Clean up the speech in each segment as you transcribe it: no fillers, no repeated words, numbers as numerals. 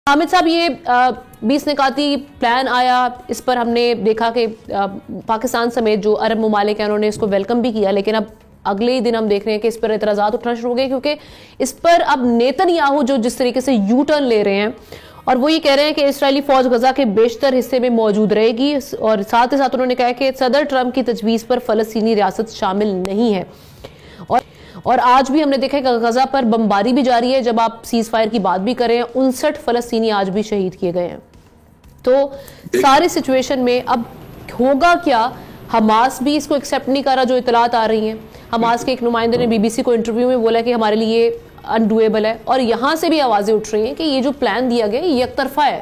حامد صاحب، یہ 20 نکاتی پلان آیا، اس پر ہم نے دیکھا کہ پاکستان سمیت جو عرب ممالک ہیں انہوں نے اس کو ویلکم بھی کیا، لیکن اب اگلے ہی دن ہم دیکھ رہے ہیں کہ اس پر اعتراضات اٹھنا شروع ہو گئے، کیونکہ اس پر اب نیتن یاہو جو جس طریقے سے یو ٹرن لے رہے ہیں اور وہ یہ کہہ رہے ہیں کہ اسرائیلی فوج غزہ کے بیشتر حصے میں موجود رہے گی، اور ساتھ ہی ساتھ انہوں نے کہا کہ صدر ٹرمپ کی تجویز پر فلسطینی ریاست شامل نہیں ہے۔ اور آج بھی ہم نے دیکھا کہ غزہ پر بمباری بھی جاری ہے، جب آپ سیز فائر کی بات بھی کریں 59 فلسطینی آج بھی شہید کیے گئے ہیں۔ تو سارے سچویشن میں اب ہوگا کیا؟ حماس بھی اس کو ایکسیپٹ نہیں کر رہا جو اطلاعات آ رہی ہیں۔ حماس کے ایک نمائندے نے بی بی سی کو انٹرویو میں بولا کہ ہمارے لیے انڈویبل ہے، اور یہاں سے بھی آوازیں اٹھ رہی ہیں کہ یہ جو پلان دیا گیا یہ یک طرفہ ہے۔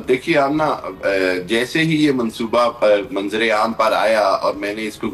دیکھیے آمنہ، جیسے ہی یہ منصوبہ منظر عام پر آیا اور میں نے اس کو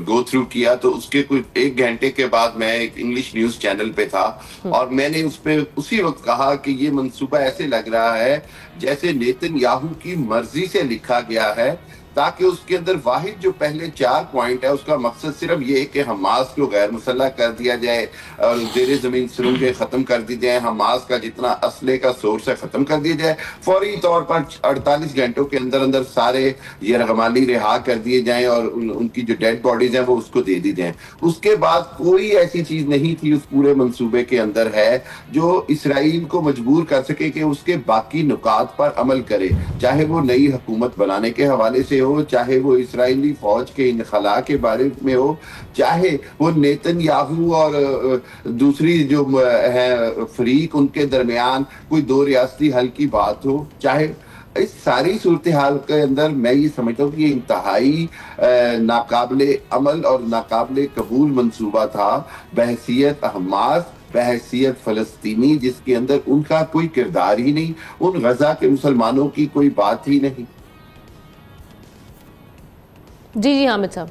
گو تھرو کیا تو اس کے کچھ 1 گھنٹے کے بعد میں ایک انگلش نیوز چینل پہ تھا، اور میں نے اس پہ اسی وقت کہا کہ یہ منصوبہ ایسے لگ رہا ہے جیسے نیتن یاہو کی مرضی سے لکھا گیا ہے، تاکہ اس کے اندر واحد جو پہلے 4 پوائنٹ ہے اس کا مقصد صرف یہ کہ حماس کو غیر مسلح کر دیا جائے اور زیر زمین سرنگیں ختم کر دی جائیں، حماس کا جتنا اسلحے کا سورس ہے ختم کر دیا جائے، فوری طور پر 48 گھنٹوں کے اندر اندر سارے یرغمالی رہا کر دیے جائیں اور ان کی جو ڈیڈ باڈیز ہیں وہ اس کو دے دی جائیں۔ اس کے بعد کوئی ایسی چیز نہیں تھی اس پورے منصوبے کے اندر ہے جو اسرائیل کو مجبور کر سکے کہ اس کے باقی نکات پر عمل کرے، چاہے وہ نئی حکومت بنانے کے حوالے سے ہو، چاہے وہ اسرائیلی فوج کے انخلاء کے بارے میں ہو، چاہے وہ نیتن یاہو اور دوسری جو ہے فریق ان کے درمیان کوئی 2 ریاستی حل کی بات ہو، چاہے اس ساری صورتحال کے اندر میں یہ سمجھتا ہوں کہ یہ انتہائی ناقابل عمل اور ناقابل قبول منصوبہ تھا بحیثیت حماس، بحیثیت فلسطینی، جس کے اندر ان کا کوئی کردار ہی نہیں، ان غزہ کے مسلمانوں کی کوئی بات ہی نہیں۔ جی حامد صاحب،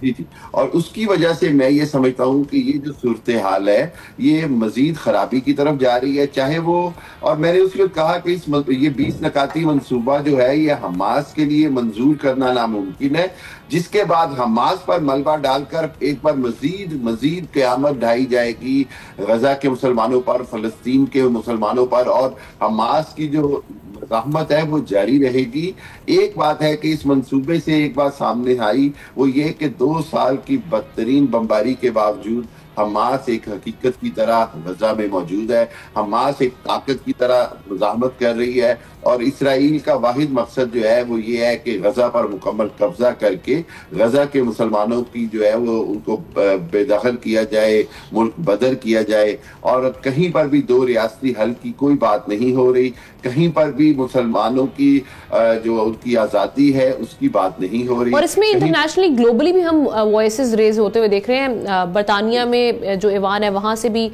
جی اور اس کی وجہ سے میں یہ سمجھتا ہوں کہ یہ جو صورتحال ہے یہ مزید خرابی کی طرف جا رہی ہے، چاہے وہ، اور میں نے اس وقت کہا کہ یہ 20 نکاتی منصوبہ جو ہے یہ حماس کے لیے منظور کرنا ناممکن ہے، جس کے بعد حماس پر ملبہ ڈال کر ایک بار مزید قیامت ڈھائی جائے گی غزہ کے مسلمانوں پر، فلسطین کے مسلمانوں پر، اور حماس کی جو مزاحمت ہے وہ جاری رہے گی۔ ایک بات ہے کہ اس منصوبے سے ایک بات سامنے آئی، وہ یہ کہ 2 سال کی بدترین بمباری کے باوجود حماس ایک حقیقت کی طرح غزہ میں موجود ہے، حماس ایک طاقت کی طرح مزاحمت کر رہی ہے، اور اسرائیل کا واحد مقصد جو ہے وہ یہ ہے کہ غزہ پر مکمل قبضہ کر کے غزہ کے مسلمانوں کی جو ہے وہ ان کو بے دخل کیا جائے، ملک بدر کیا جائے، اور کہیں پر بھی 2 ریاستی حل کی کوئی بات نہیں ہو رہی، کہیں پر بھی مسلمانوں کی جو ان کی آزادی ہے اس کی بات نہیں ہو رہی۔ اور اس میں انٹرنیشنلی گلوبلی بھی ہم وائسز ریز ہوتے ہوئے دیکھ رہے ہیں۔ برطانیہ میں جو ایوان ہے وہاں سے بھی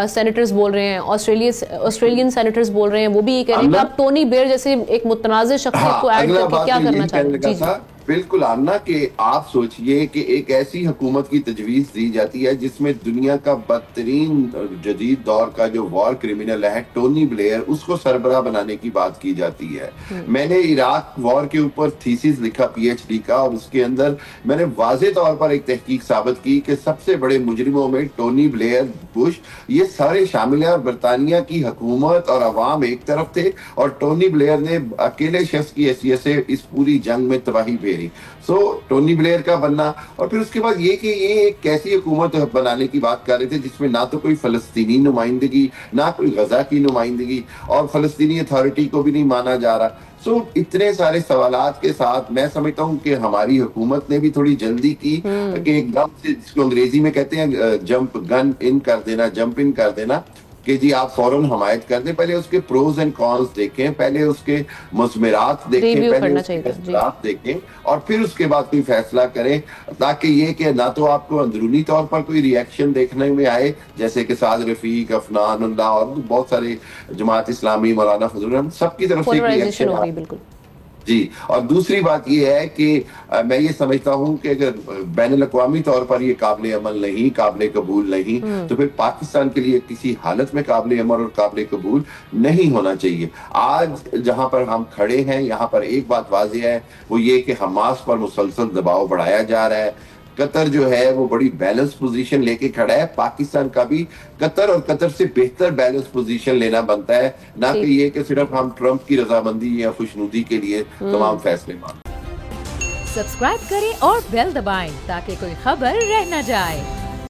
سینیٹرز بول رہے ہیں، آسٹریلین سینیٹرز بول رہے ہیں، وہ بھی یہ کہہ رہے ہیں کہ اب ٹونی بلیئر جیسے ایک متنازع شخصیت کو ایڈ کر کے کیا کرنا چاہتے ہیں۔ بالکل آمنہ، کہ آپ سوچئے کہ ایک ایسی حکومت کی تجویز دی جاتی ہے جس میں دنیا کا بدترین جدید دور کا جو وار کرمنل ہے ٹونی بلیئر، اس کو سربراہ بنانے کی بات کی جاتی ہے۔ میں نے عراق وار کے اوپر تھیسس لکھا پی ایچ ڈی کا، اور اس کے اندر میں نے واضح طور پر ایک تحقیق ثابت کی کہ سب سے بڑے مجرموں میں ٹونی بلیئر، بش، یہ سارے شامل ہیں، اور برطانیہ کی حکومت اور عوام ایک طرف تھے، اور ٹونی بلیئر نے اکیلے شخص کی حیثیت سے اس پوری جنگ میں تباہی پھیری۔ سو ٹونی بلیئر کا بننا، اور پھر اس کے بعد یہ کہ یہ ایک کیسی حکومت بنانے کی بات کر رہے تھے جس میں نہ تو کوئی فلسطینی نمائندگی، نہ کوئی غزہ کی نمائندگی، اور فلسطینی اتھارٹی کو بھی نہیں مانا جا رہا۔ سو اتنے سارے سوالات کے ساتھ میں سمجھتا ہوں کہ ہماری حکومت نے بھی تھوڑی جلدی کی کہ ایک دم سے، جس کو انگریزی میں کہتے ہیں جمپ گن ان کر دینا، جمپ ان کر دینا، کہ جی آپ فوراً حمایت کر دیں۔ پہلے اس کے پروز اینڈ کونز دیکھیں، پہلے اس کے مضمرات دیکھیں، پہلے اس کے اثرات دیکھیں، اور پھر اس کے بعد کوئی فیصلہ کریں، تاکہ یہ کہ نہ تو آپ کو اندرونی طور پر کوئی ریئیکشن دیکھنے میں آئے، جیسے کہ سعد رفیق، افنان اللہ اور بہت سارے جماعت اسلامی، مولانا فضل الرحمان، سب کی طرف سے ریئیکشن ہو گئی۔ بالکل جی، اور دوسری بات یہ ہے کہ میں یہ سمجھتا ہوں کہ اگر بین الاقوامی طور پر یہ قابل عمل نہیں، قابل قبول نہیں، تو پھر پاکستان کے لیے کسی حالت میں قابل عمل اور قابل قبول نہیں ہونا چاہیے۔ آج جہاں پر ہم کھڑے ہیں یہاں پر ایک بات واضح ہے، وہ یہ کہ حماس پر مسلسل دباؤ بڑھایا جا رہا ہے، قطر جو ہے وہ بڑی بیلنس پوزیشن لے کے کھڑا ہے. پاکستان کا بھی قطر اور قطر سے بہتر بیلنس پوزیشن لینا بنتا ہے, نہ کہ یہ کہ صرف ہم ٹرمپ کی رضامندی یا خوشنودی کے لیے تمام فیصلے مانیں. سبسکرائب کریں اور بیل دبائیں تاکہ کوئی خبر رہ نہ جائے.